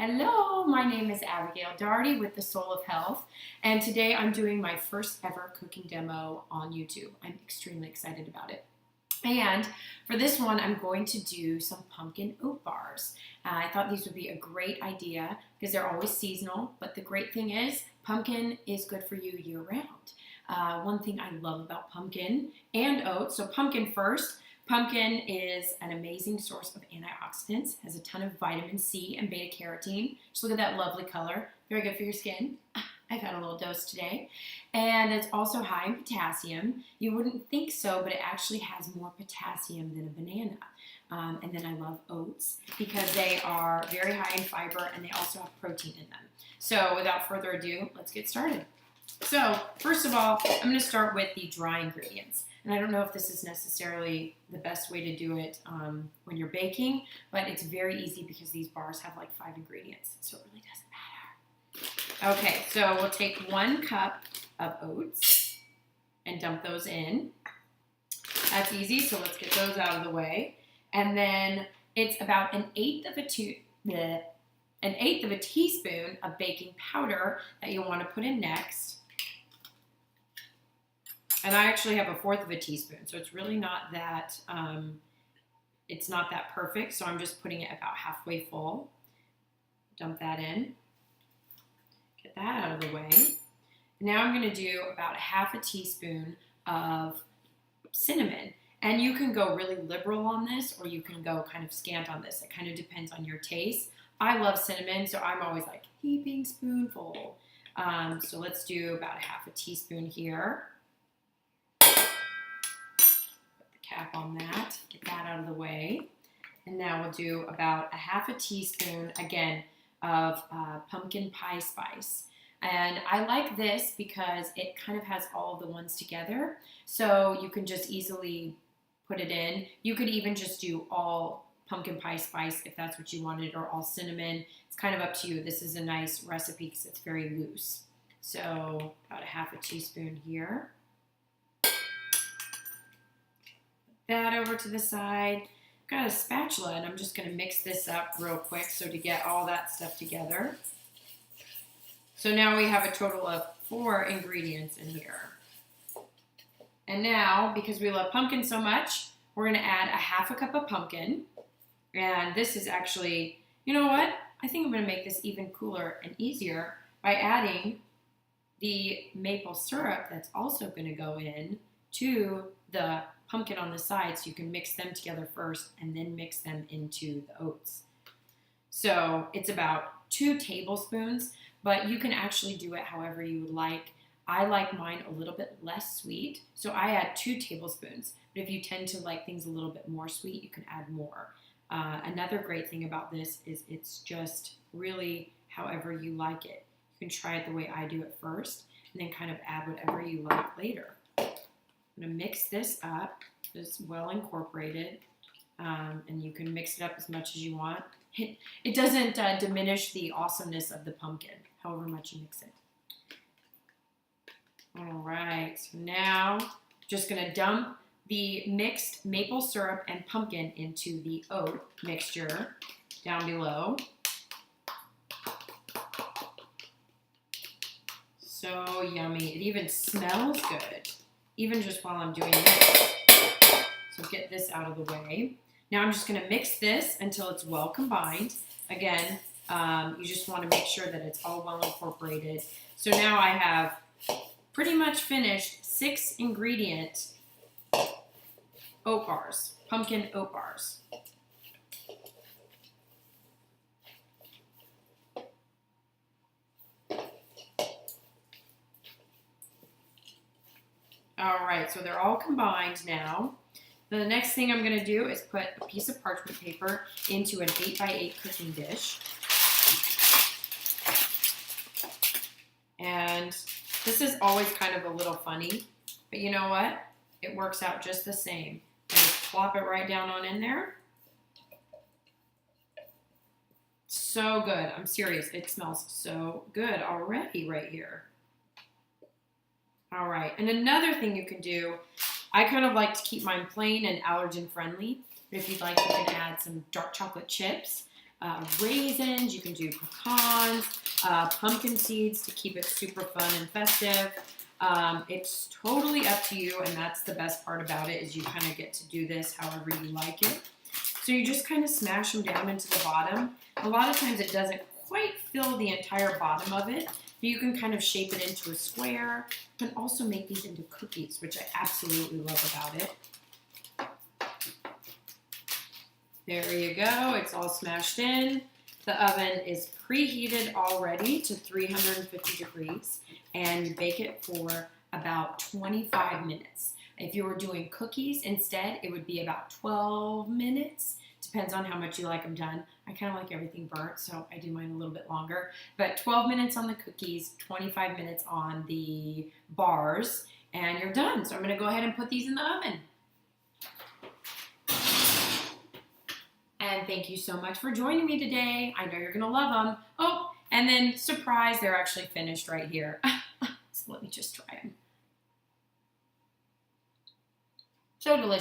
Hello, my name is Abigail Daugherty with The Soul of Health, and today I'm doing my first ever cooking demo on YouTube. I'm extremely excited about it. And for this one, I'm going to do some pumpkin oat bars. I thought these would be a great idea because they're always seasonal, but the great thing is pumpkin is good for you year-round. One thing I love about pumpkin and oats, so pumpkin first. Pumpkin is an amazing source of antioxidants, has a ton of vitamin C and beta carotene. Just look at that lovely color. Very good for your skin. I've had a little dose today. And it's also high in potassium. You wouldn't think so, but it actually has more potassium than a banana. And then I love oats because they are very high in fiber and they also have protein in them. So without further ado, let's get started. So first of all, I'm going to start with the dry ingredients. And I don't know if this is necessarily the best way to do it when you're baking, but it's very easy because these bars have like 5 ingredients, so it really doesn't matter. Okay, so we'll take 1 cup of oats and dump those in. That's easy, so let's get those out of the way. And then it's about an eighth of a teaspoon of baking powder that you'll want to put in next. And I actually have 1/4 of a teaspoon, so it's really not that, it's not that perfect, so I'm just putting it about halfway full. Dump that in. Get that out of the way. Now I'm going to do about 1/2 teaspoon of cinnamon. And you can go really liberal on this, or you can go kind of scant on this. It kind of depends on your taste. I love cinnamon, so I'm always like heaping spoonful. So let's do about 1/2 teaspoon here. Cap on that, get that out of the way. And now we'll do about 1/2 teaspoon, again, of pumpkin pie spice. And I like this because it kind of has all of the ones together, so you can just easily put it in. You could even just do all pumpkin pie spice if that's what you wanted, or all cinnamon. It's kind of up to you. This is a nice recipe because it's very loose. So about 1/2 teaspoon here. That over to the side. I've got a spatula and I'm just going to mix this up real quick so to get all that stuff together. So now we have a total of 4 ingredients in here. And now, because we love pumpkin so much, we're going to add 1/2 cup of pumpkin. And this is actually, you know what? I think I'm going to make this even cooler and easier by adding the maple syrup that's also going to go in to the pumpkin on the side, so you can mix them together first and then mix them into the oats. So it's about 2 tablespoons, but you can actually do it however you would like. I like mine a little bit less sweet, so I add 2 tablespoons. But if you tend to like things a little bit more sweet, you can add more. Another great thing about this is it's just really however you like it. You can try it the way I do it first, and then kind of add whatever you like later. I'm going to mix this up. It's well incorporated, and you can mix it up as much as you want. It doesn't diminish the awesomeness of the pumpkin, however much you mix it. All right, so now just going to dump the mixed maple syrup and pumpkin into the oat mixture down below. So yummy. It even smells good, even just while I'm doing this. So get this out of the way. Now I'm just going to mix this until it's well combined. Again, you just want to make sure that it's all well incorporated. So now I have pretty much finished 6 ingredient oat bars, pumpkin oat bars. All right, so they're all combined now. The next thing I'm going to do is put a piece of parchment paper into an 8x8 cooking dish. And this is always kind of a little funny, but you know what? It works out just the same. And just plop it right down on in there. So good. I'm serious. It smells so good already right here. All right, and another thing you can do, I kind of like to keep mine plain and allergen friendly, but if you'd like, you can add some dark chocolate chips. raisins, you can do pecans, pumpkin seeds to keep it super fun and festive. It's totally up to you, and that's the best part about it, is you kind of get to do this however you like it. So you just kind of smash them down into the bottom. A lot of times it doesn't quite fill the entire bottom of it, but you can kind of shape it into a square. You can also make these into cookies, which I absolutely love about it. There you go, it's all smashed in. The oven is preheated already to 350 degrees, and you bake it for about 25 minutes. If you were doing cookies instead, it would be about 12 minutes. Depends on how much you like them done. I kind of like everything burnt, so I do mine a little bit longer. But 12 minutes on the cookies, 25 minutes on the bars, and you're done. So I'm going to go ahead and put these in the oven. And thank you so much for joining me today. I know you're going to love them. Oh, and then surprise, they're actually finished right here. So let me just try them. So delicious.